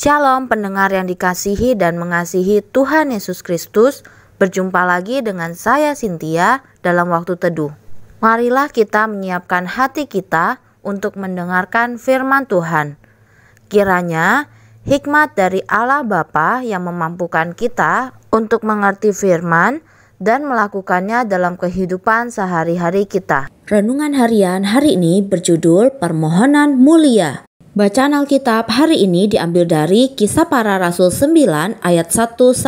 Shalom pendengar yang dikasihi dan mengasihi Tuhan Yesus Kristus. Berjumpa lagi dengan saya Cynthia dalam waktu teduh. Marilah kita menyiapkan hati kita untuk mendengarkan firman Tuhan. Kiranya hikmat dari Allah Bapa yang memampukan kita untuk mengerti firman dan melakukannya dalam kehidupan sehari-hari kita. Renungan harian hari ini berjudul Permohonan Mulia. Bacaan Alkitab hari ini diambil dari Kisah Para Rasul 9 ayat 1-9.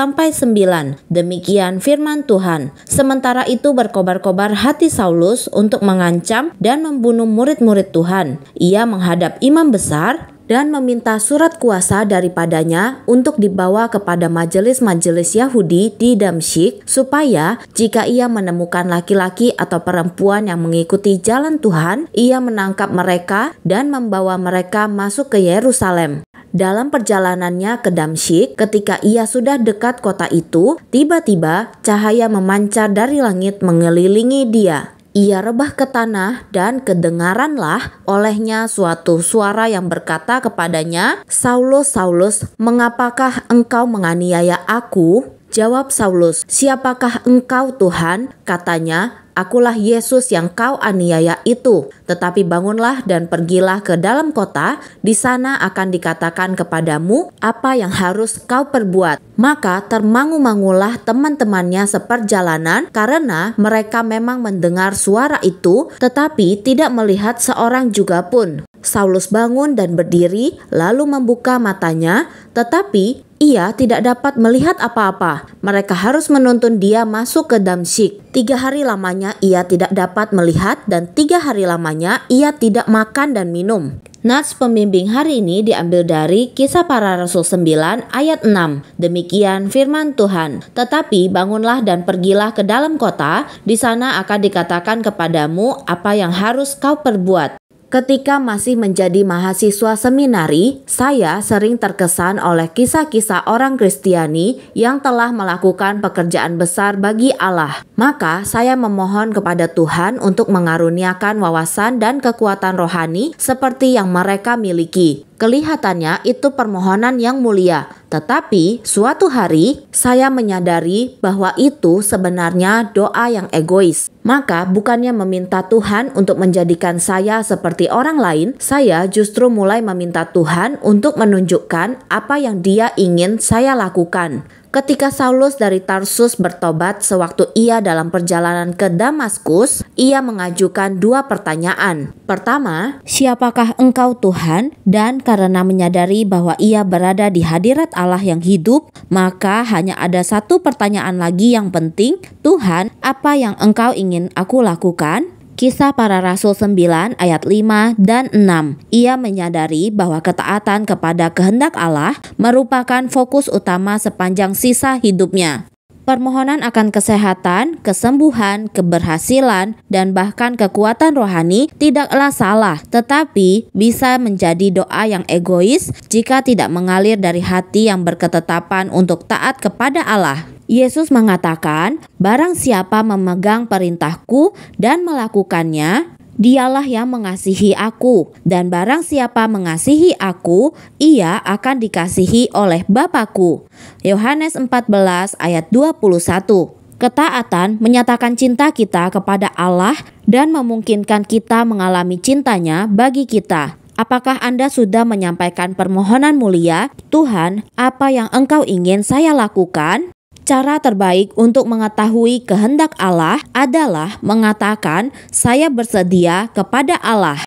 Demikian firman Tuhan. Sementara itu berkobar-kobar hati Saulus untuk mengancam dan membunuh murid-murid Tuhan. Ia menghadap imam besar dan meminta surat kuasa daripadanya untuk dibawa kepada majelis-majelis Yahudi di Damsyik, supaya jika ia menemukan laki-laki atau perempuan yang mengikuti jalan Tuhan, ia menangkap mereka dan membawa mereka masuk ke Yerusalem. Dalam perjalanannya ke Damsyik, ketika ia sudah dekat kota itu, tiba-tiba cahaya memancar dari langit mengelilingi dia. Ia rebah ke tanah dan kedengaranlah olehnya suatu suara yang berkata kepadanya, "Saulus, Saulus, mengapakah engkau menganiaya aku?" Jawab Saulus, "Siapakah engkau Tuhan?" Katanya, "Akulah Yesus yang kau aniaya itu. Tetapi bangunlah dan pergilah ke dalam kota, di sana akan dikatakan kepadamu apa yang harus kau perbuat." Maka termangu-mangulah teman-temannya seperjalanan, karena mereka memang mendengar suara itu, tetapi tidak melihat seorang juga pun. Saulus bangun dan berdiri, lalu membuka matanya, tetapi ia tidak dapat melihat apa-apa. Mereka harus menuntun dia masuk ke Damsyik. 3 hari lamanya ia tidak dapat melihat, dan 3 hari lamanya ia tidak makan dan minum. Nats pembimbing hari ini diambil dari Kisah Para Rasul 9 ayat 6. Demikian firman Tuhan. "Tetapi bangunlah dan pergilah ke dalam kota, di sana akan dikatakan kepadamu apa yang harus kau perbuat." Ketika masih menjadi mahasiswa seminari, saya sering terkesan oleh kisah-kisah orang Kristiani yang telah melakukan pekerjaan besar bagi Allah. Maka saya memohon kepada Tuhan untuk mengaruniakan wawasan dan kekuatan rohani seperti yang mereka miliki. Kelihatannya itu permohonan yang mulia, tetapi suatu hari saya menyadari bahwa itu sebenarnya doa yang egois. Maka bukannya meminta Tuhan untuk menjadikan saya seperti orang lain, saya justru mulai meminta Tuhan untuk menunjukkan apa yang Dia ingin saya lakukan. Ketika Saulus dari Tarsus bertobat sewaktu ia dalam perjalanan ke Damaskus, ia mengajukan 2 pertanyaan. Pertama, "Siapakah engkau Tuhan?" Dan karena menyadari bahwa ia berada di hadirat Allah yang hidup, maka hanya ada 1 pertanyaan lagi yang penting, "Tuhan, apa yang engkau ingin aku lakukan?" Kisah Para Rasul 9 ayat 5 dan 6. Ia menyadari bahwa ketaatan kepada kehendak Allah merupakan fokus utama sepanjang sisa hidupnya. Permohonan akan kesehatan, kesembuhan, keberhasilan, dan bahkan kekuatan rohani tidaklah salah, tetapi bisa menjadi doa yang egois jika tidak mengalir dari hati yang berketetapan untuk taat kepada Allah. Yesus mengatakan, "Barang siapa memegang perintahku dan melakukannya, dialah yang mengasihi aku, dan barang siapa mengasihi aku, ia akan dikasihi oleh Bapa-Ku." Yohanes 14 ayat 21. Ketaatan menyatakan cinta kita kepada Allah dan memungkinkan kita mengalami cintanya bagi kita. Apakah Anda sudah menyampaikan permohonan mulia? "Tuhan, apa yang engkau ingin saya lakukan?" Cara terbaik untuk mengetahui kehendak Allah adalah mengatakan, "Saya bersedia kepada Allah."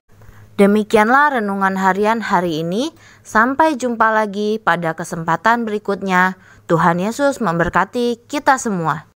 Demikianlah renungan harian hari ini. Sampai jumpa lagi pada kesempatan berikutnya. Tuhan Yesus memberkati kita semua.